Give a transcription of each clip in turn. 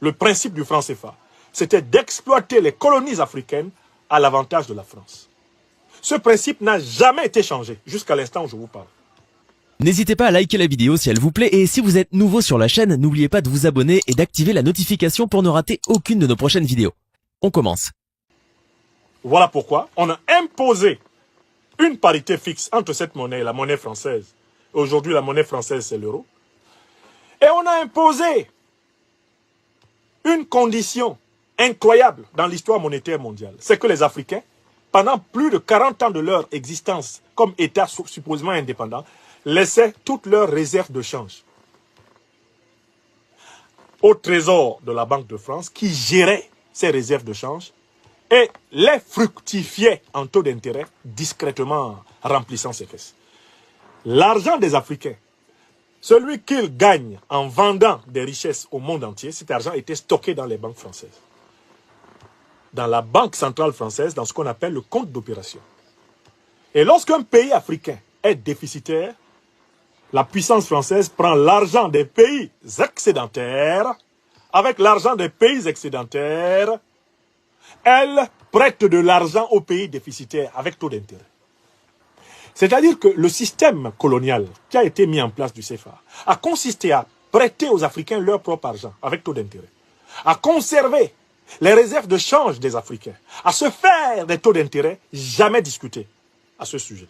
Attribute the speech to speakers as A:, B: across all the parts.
A: le principe du franc CFA, c'était d'exploiter les colonies africaines à l'avantage de la France. Ce principe n'a jamais été changé jusqu'à l'instant où je vous parle.
B: N'hésitez pas à liker la vidéo si elle vous plaît et si vous êtes nouveau sur la chaîne, n'oubliez pas de vous abonner et d'activer la notification pour ne rater aucune de nos prochaines vidéos. On commence.
A: Voilà pourquoi on a imposé une parité fixe entre cette monnaie et la monnaie française. Aujourd'hui, la monnaie française, c'est l'euro. Et on a imposé une condition incroyable dans l'histoire monétaire mondiale. C'est que les Africains, pendant plus de 40 ans de leur existence comme État supposément indépendant, laissaient toutes leurs réserves de change au trésor de la Banque de France qui gérait ces réserves de change et les fructifiait en taux d'intérêt discrètement remplissant ses caisses. L'argent des Africains, celui qu'ils gagnent en vendant des richesses au monde entier, cet argent était stocké dans les banques françaises. Dans la Banque centrale française, dans ce qu'on appelle le compte d'opération. Et lorsqu'un pays africain est déficitaire, la puissance française prend l'argent des pays excédentaires. Avec l'argent des pays excédentaires, elle prête de l'argent aux pays déficitaires avec taux d'intérêt. C'est-à-dire que le système colonial qui a été mis en place du CFA a consisté à prêter aux Africains leur propre argent avec taux d'intérêt, à conserver les réserves de change des Africains, à se faire des taux d'intérêt jamais discutés à ce sujet.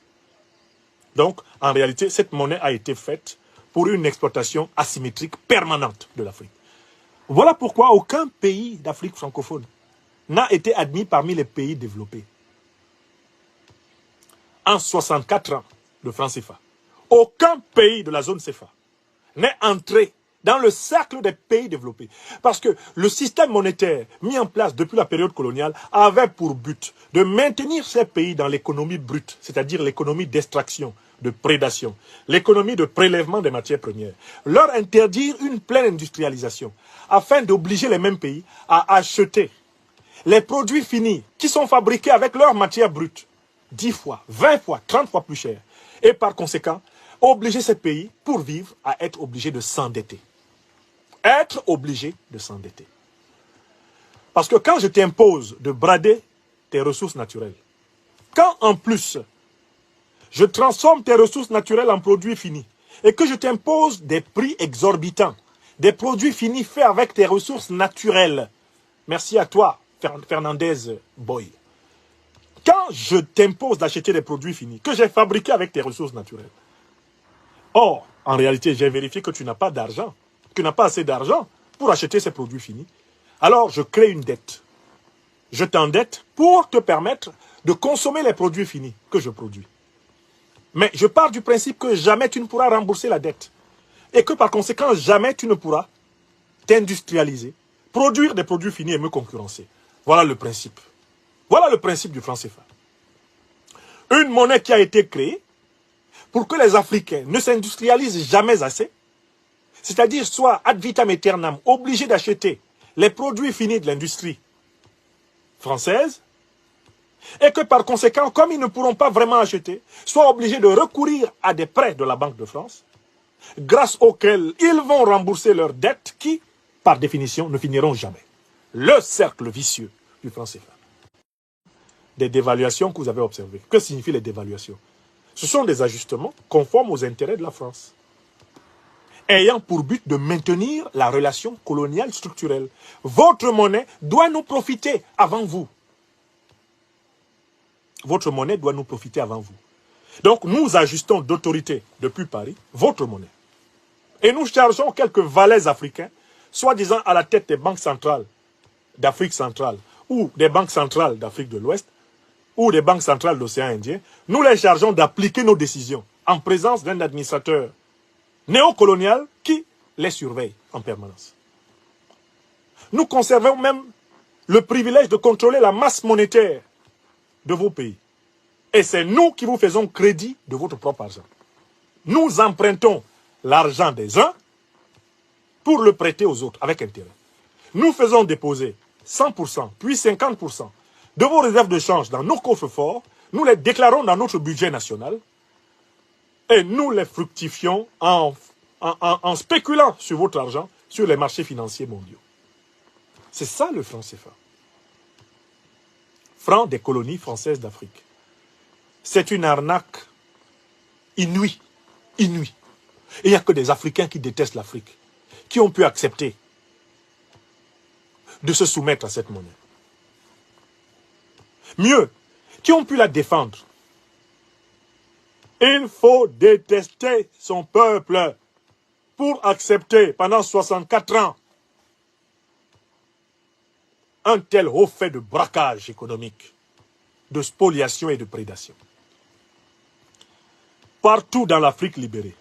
A: Donc, en réalité, cette monnaie a été faite pour une exploitation asymétrique permanente de l'Afrique. Voilà pourquoi aucun pays d'Afrique francophone n'a été admis parmi les pays développés. En 64 ans de franc CFA, aucun pays de la zone CFA n'est entré dans le cercle des pays développés. Parce que le système monétaire mis en place depuis la période coloniale avait pour but de maintenir ces pays dans l'économie brute, c'est-à-dire l'économie d'extraction, de prédation, l'économie de prélèvement des matières premières, leur interdire une pleine industrialisation, afin d'obliger les mêmes pays à acheter les produits finis qui sont fabriqués avec leurs matières brutes, 10 fois, 20 fois, 30 fois plus cher. Et par conséquent, obliger ces pays, pour vivre, à être obligés de s'endetter. Être obligé de s'endetter. Parce que quand je t'impose de brader tes ressources naturelles, quand en plus je transforme tes ressources naturelles en produits finis et que je t'impose des prix exorbitants, des produits finis faits avec tes ressources naturelles, merci à toi, Fernandez Boy. Quand je t'impose d'acheter des produits finis que j'ai fabriqués avec tes ressources naturelles, or, en réalité, j'ai vérifié que tu n'as pas d'argent, tu n'as pas assez d'argent pour acheter ces produits finis, alors je crée une dette. Je t'endette pour te permettre de consommer les produits finis que je produis. Mais je pars du principe que jamais tu ne pourras rembourser la dette. Et que par conséquent, jamais tu ne pourras t'industrialiser, produire des produits finis et me concurrencer. Voilà le principe. Voilà le principe du franc CFA. Une monnaie qui a été créée pour que les Africains ne s'industrialisent jamais assez, c'est-à-dire soit ad vitam aeternam obligés d'acheter les produits finis de l'industrie française, et que par conséquent, comme ils ne pourront pas vraiment acheter, soient obligés de recourir à des prêts de la Banque de France, grâce auxquels ils vont rembourser leurs dettes qui, par définition, ne finiront jamais. Le cercle vicieux du franc CFA. Des dévaluations que vous avez observées. Que signifient les dévaluations? Ce sont des ajustements conformes aux intérêts de la France, ayant pour but de maintenir la relation coloniale structurelle. Votre monnaie doit nous profiter avant vous. Votre monnaie doit nous profiter avant vous. Donc nous ajustons d'autorité depuis Paris votre monnaie. Et nous chargeons quelques valets africains, soi-disant à la tête des banques centrales d'Afrique centrale, ou des banques centrales d'Afrique de l'Ouest, ou des banques centrales de l'océan Indien. Nous les chargeons d'appliquer nos décisions en présence d'un administrateur néocolonial qui les surveille en permanence. Nous conservons même le privilège de contrôler la masse monétaire de vos pays. Et c'est nous qui vous faisons crédit de votre propre argent. Nous empruntons l'argent des uns pour le prêter aux autres avec intérêt. Nous faisons déposer 100%, puis 50% de vos réserves de change dans nos coffres forts, nous les déclarons dans notre budget national et nous les fructifions en spéculant sur votre argent sur les marchés financiers mondiaux. C'est ça le franc CFA. Franc des colonies françaises d'Afrique. C'est une arnaque inouïe. Inouïe. Et il n'y a que des Africains qui détestent l'Afrique, qui ont pu accepter de se soumettre à cette monnaie. Mieux, qui ont pu la défendre. Il faut détester son peuple pour accepter pendant 64 ans un tel haut fait de braquage économique, de spoliation et de prédation. Partout dans l'Afrique libérée,